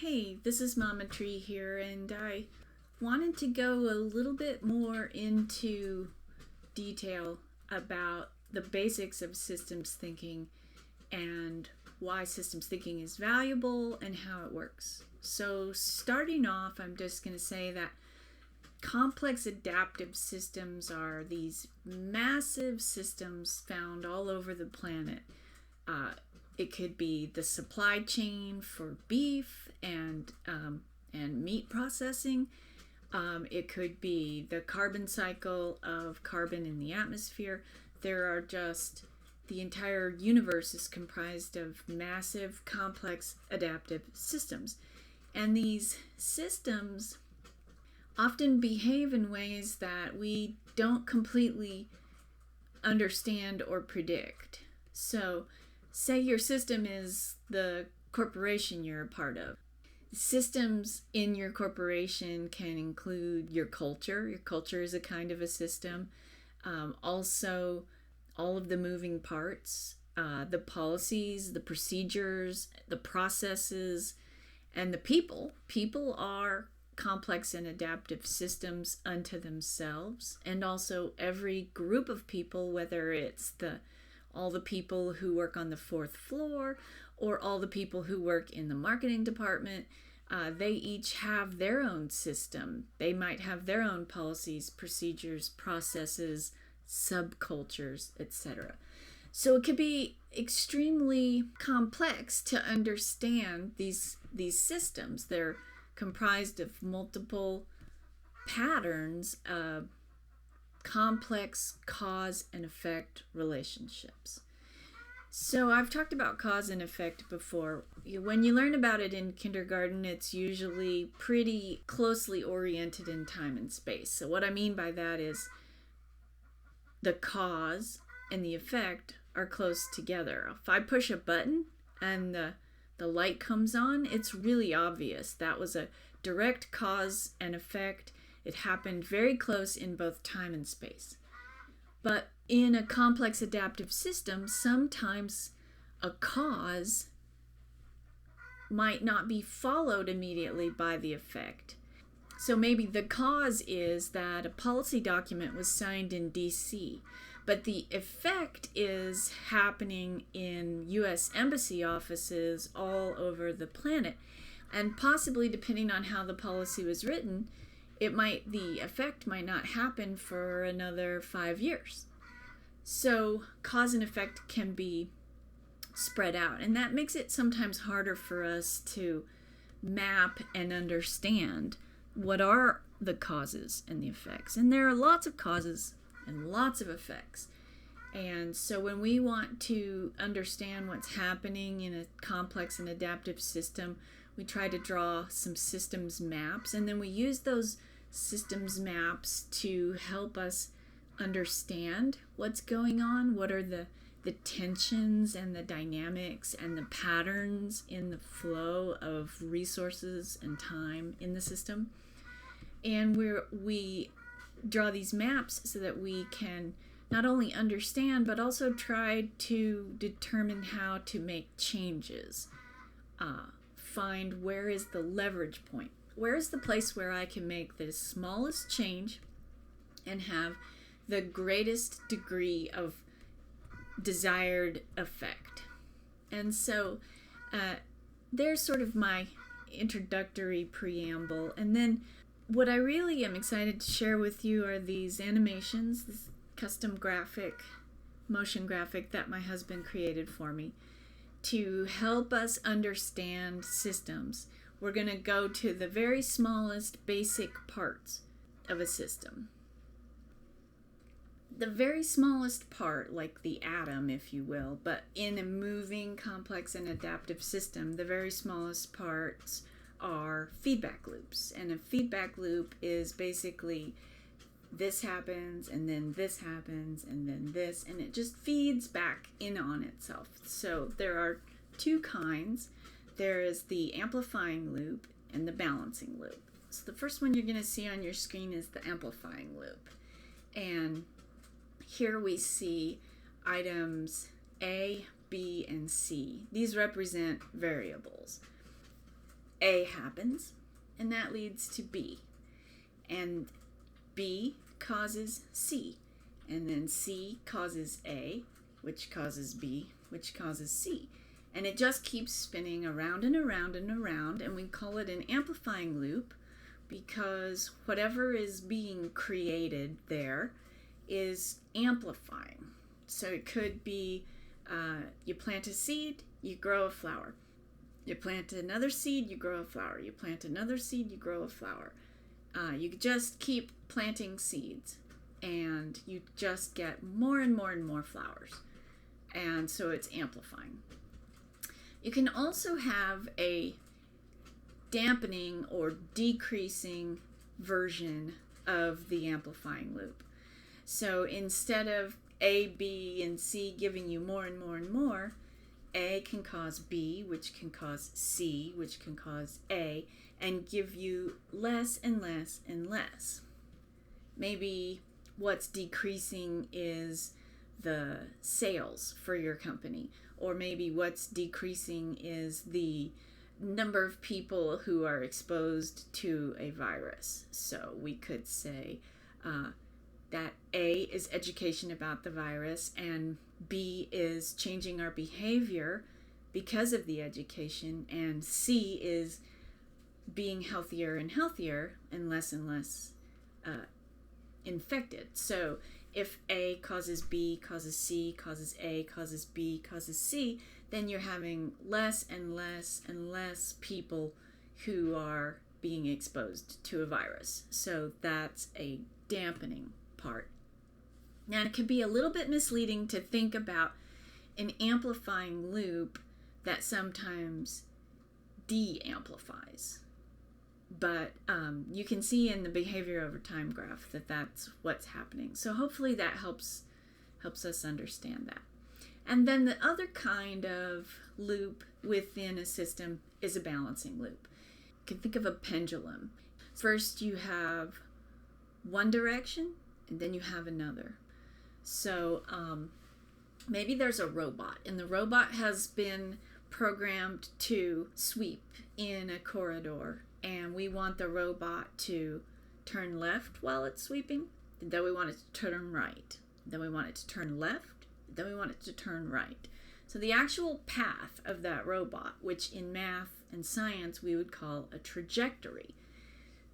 Hey, this is MamaTree here, and I wanted to go a little bit more into detail about the basics of systems thinking and why systems thinking is valuable and how it works. So, starting off, I'm just going to say that complex adaptive systems are these massive systems found all over the planet. It could be the supply chain for beef and meat processing. It could be the carbon cycle of carbon in the atmosphere. The entire universe is comprised of massive, complex, adaptive systems. And these systems often behave in ways that we don't completely understand or predict. So, say your system is the corporation you're a part of. Systems in your corporation can include your culture. Your culture is a kind of a system. Also, all of the moving parts, the policies, the procedures, the processes, and the people. People are complex and adaptive systems unto themselves. And also every group of people, whether it's all the people who work on the fourth floor or all the people who work in the marketing department, they each have their own system. They might have their own policies, procedures, processes, subcultures, etc. So it could be extremely complex to understand these systems. They're comprised of multiple patterns of complex cause and effect relationships. So I've talked about cause and effect before. When you learn about it in kindergarten, it's usually pretty closely oriented in time and space. So what I mean by that is the cause and the effect are close together. If I push a button and the light comes on, it's really obvious. That was a direct cause and effect. It happened very close in both time and space. But in a complex adaptive system, sometimes a cause might not be followed immediately by the effect. So maybe the cause is that a policy document was signed in DC, but the effect is happening in U.S. embassy offices all over the planet. And possibly, depending on how the policy was written, the effect might not happen for another 5 years. So cause and effect can be spread out, and that makes it sometimes harder for us to map and understand what are the causes and the effects. And there are lots of causes and lots of effects. And so when we want to understand what's happening in a complex and adaptive system, we try to draw some systems maps, and then we use those systems maps to help us understand what's going on, what are the tensions and the dynamics and the patterns in the flow of resources and time in the system. And we draw these maps so that we can not only understand but also try to determine how to make changes. Find where is the leverage point. Where is the place where I can make the smallest change and have the greatest degree of desired effect? And so there's sort of my introductory preamble. And then what I really am excited to share with you are these animations, this custom motion graphic that my husband created for me to help us understand systems. We're going to go to the very smallest basic parts of a system. The very smallest part, like the atom, if you will, but in a moving, complex, and adaptive system, the very smallest parts are feedback loops. And a feedback loop is basically this happens, and then this happens, and then this, and it just feeds back in on itself. So there are two kinds. There is the amplifying loop and the balancing loop. So the first one you're going to see on your screen is the amplifying loop. And here we see items A, B, and C. These represent variables. A happens, and that leads to B. And B causes C. And then C causes A, which causes B, which causes C. And it just keeps spinning around and around and around, and we call it an amplifying loop because whatever is being created there is amplifying. So it could be you plant a seed, you grow a flower. You plant another seed, you grow a flower. You plant another seed, you grow a flower. You just keep planting seeds, and you just get more and more and more flowers. And so it's amplifying. You can also have a dampening or decreasing version of the amplifying loop. So instead of A, B, and C giving you more and more and more, A can cause B, which can cause C, which can cause A, and give you less and less and less. Maybe what's decreasing is the sales for your company, or maybe what's decreasing is the number of people who are exposed to a virus. So we could say that A is education about the virus, and B is changing our behavior because of the education, and C is being healthier and healthier and less infected. So if A causes B, causes C, causes A, causes B, causes C, then you're having less and less and less people who are being exposed to a virus. So that's a dampening part. Now, it can be a little bit misleading to think about an amplifying loop that sometimes de-amplifies. But you can see in the behavior over time graph that that's what's happening. So hopefully that helps us understand that. And then the other kind of loop within a system is a balancing loop. You can think of a pendulum. First you have one direction, and then you have another. So maybe there's a robot, and the robot has been programmed to sweep in a corridor, and we want the robot to turn left while it's sweeping, and then we want it to turn right, then we want it to turn left, then we want it to turn right. So the actual path of that robot, which in math and science we would call a trajectory,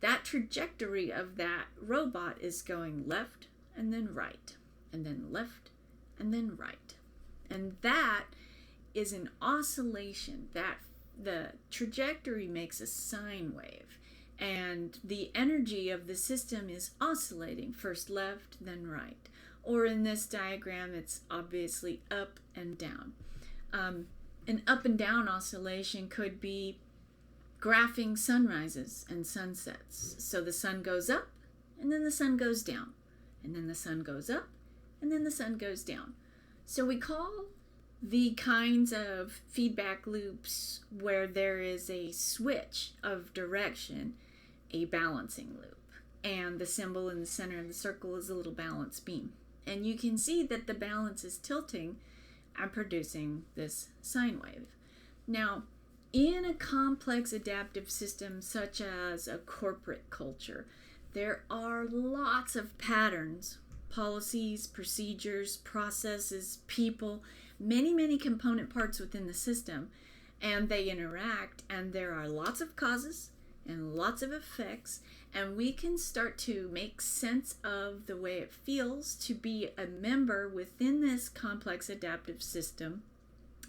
that trajectory of that robot is going left and then right, and then left and then right. And that is an oscillation. That the trajectory makes a sine wave, and the energy of the system is oscillating, first left, then right. Or in this diagram, it's obviously up and down. An up and down oscillation could be graphing sunrises and sunsets. So the sun goes up, and then the sun goes down, and then the sun goes up, and then the sun goes down. So we call the kinds of feedback loops where there is a switch of direction a balancing loop. And the symbol in the center of the circle is a little balance beam. And you can see that the balance is tilting and producing this sine wave. Now, in a complex adaptive system such as a corporate culture, there are lots of patterns, policies, procedures, processes, people, many component parts within the system, and they interact, and there are lots of causes and lots of effects, and we can start to make sense of the way it feels to be a member within this complex adaptive system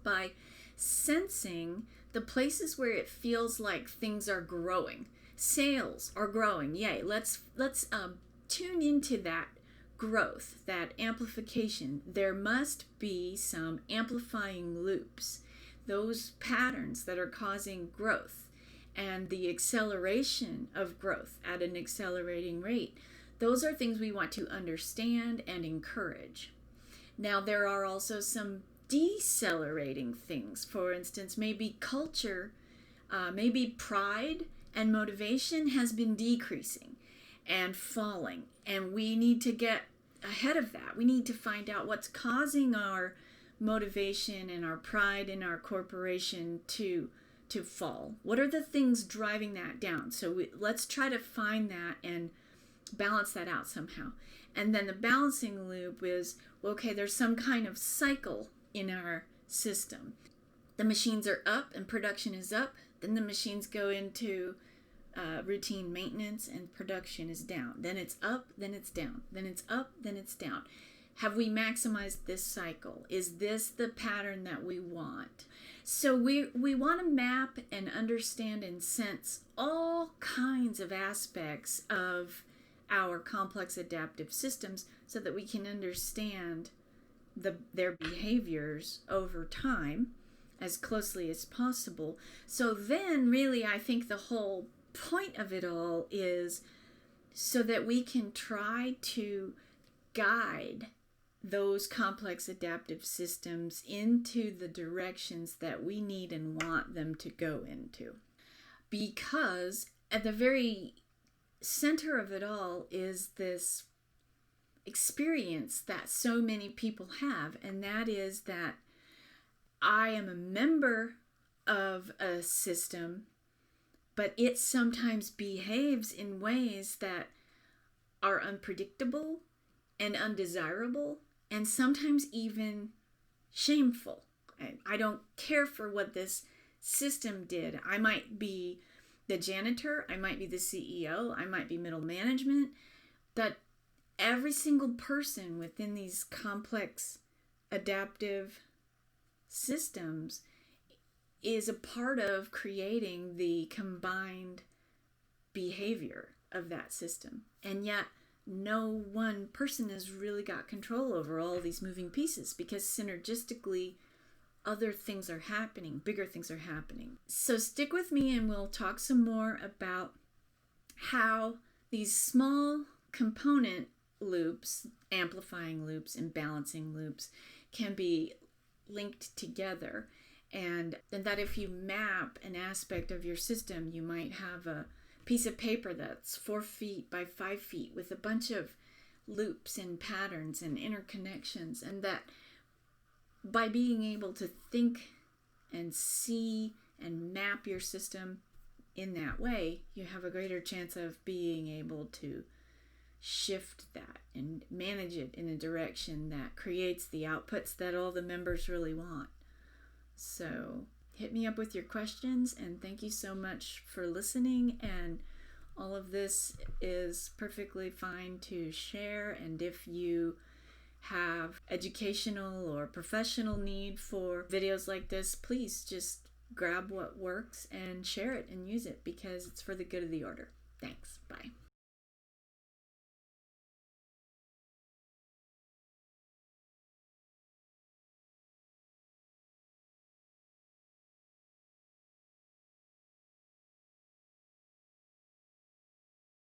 by sensing the places where it feels like things are growing. Sales are growing, yay. Let's tune into that growth, that amplification. There must be some amplifying loops, those patterns that are causing growth and the acceleration of growth at an accelerating rate. Those are things we want to understand and encourage. Now, there are also some decelerating things. For instance, maybe culture, maybe pride and motivation has been decreasing and falling, and we need to get ahead of that. We need to find out what's causing our motivation and our pride in our corporation to to fall? What are the things driving that down? So let's try to find that and balance that out somehow. And then the balancing loop is, okay, there's some kind of cycle in our system. The machines are up and production is up. Then the machines go into routine maintenance and production is down. Then it's up, then it's down. Then it's up, then it's down. Have we maximized this cycle? Is this the pattern that we want? So we want to map and understand and sense all kinds of aspects of our complex adaptive systems so that we can understand their behaviors over time as closely as possible. So then really I think the whole point of it all is so that we can try to guide those complex adaptive systems into the directions that we need and want them to go into. Because at the very center of it all is this experience that so many people have, and that is that I am a member of a system, but it sometimes behaves in ways that are unpredictable and undesirable and sometimes even shameful. I don't care for what this system did. I might be the janitor, I might be the CEO, I might be middle management, but every single person within these complex adaptive systems is a part of creating the combined behavior of that system. And yet no one person has really got control over all these moving pieces because synergistically other things are happening, bigger things are happening. So stick with me and we'll talk some more about how these small component loops, amplifying loops and balancing loops, can be linked together. And that if you map an aspect of your system, you might have a piece of paper that's 4 feet by 5 feet with a bunch of loops and patterns and interconnections, and that by being able to think and see and map your system in that way, you have a greater chance of being able to shift that and manage it in a direction that creates the outputs that all the members really want. So hit me up with your questions, and thank you so much for listening. And all of this is perfectly fine to share, and if you have educational or professional need for videos like this, please just grab what works and share it and use it because it's for the good of the order. Thanks. Bye.